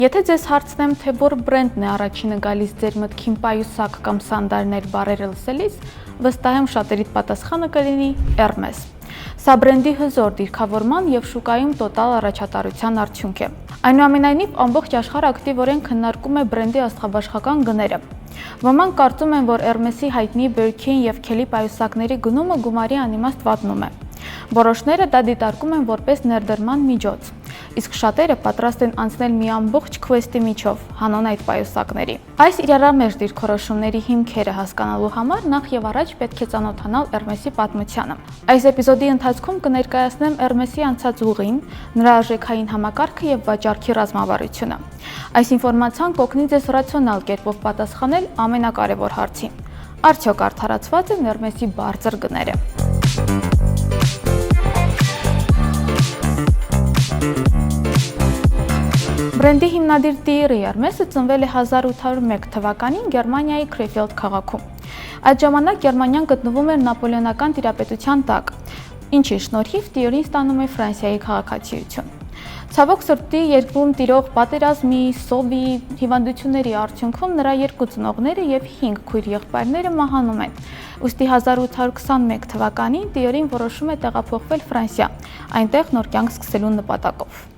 Եթե ձեզ հարցնեմ, թե որ բրենդն է առաջինը գալիս ձեր մտքին պայուսակ կամ սանդալներ բառերը լսելիս, վստահ եմ շատերիդ պատասխանը կլինի Hermes։ Սա բրենդի հզոր դիրքավորման և շուկայում տոտալ առաջատարության արդյունք է։ Այնուամենայնիվ, ամբողջ աշխարհը ակտիվորեն քննարկում է բրենդի աստղաբաշխական գները։ Ոմանք կարծում են, որ Hermes-ի հայտնի Birkin և Kelly պայուսակների գնումը գումարի անիմաստ վատնում է։ Որոշները դա դիտարկում են որպես ներդրման միջոց, իսկ շատերը պատրաստ են անցնել մի ամբողջ քվեսթի միջով հանուն այդ պայուսակների։ Այս իրարամերժ դիրքորոշումների հիմքերը հասկանալու համար նախ եւ առաջ պետք է ծանոթանալ Hermes-ի պատմությանը։ Այս էպիզոդի ընթացքում կներկայացնեմ Hermes-ի անցած ուղին, նրա արժեքային համակարգը եւ վաճառքի ռազմավարությունը։ Այս ինֆորմացիան կօգնի ձեզ ռացիոնալ կերպով պատասխանել ամենակարևոր հարցին. արդյոք արդարացված են Hermes-ի բարձր գները։ Բրենդի հիմնադիր Thierry Hermes-ը ծնվել է 1801 թվականին Գերմանիայի Քրեֆելդ քաղաքում։ Այդ ժամանակ Գերմանիան գտնվում էր նապոլեոնական տիրապետության տակ, ինչի շնորհիվ Thierry-ն ստանում է Ֆրանսիայի քաղաքացիություն։ Ցավոք սրտի երկրում տիրող պատերազմի, սովի, հիվանդությունների արդյունքում նրա 2 ծնողները եւ 5 քույր եղբայրները մահանում են։ Ուստի 1821 թվականին Thierry-ն որոշում է տեղափոխվել Ֆրանսիա, այնտեղ նոր կյանք սկսելու նպատակով։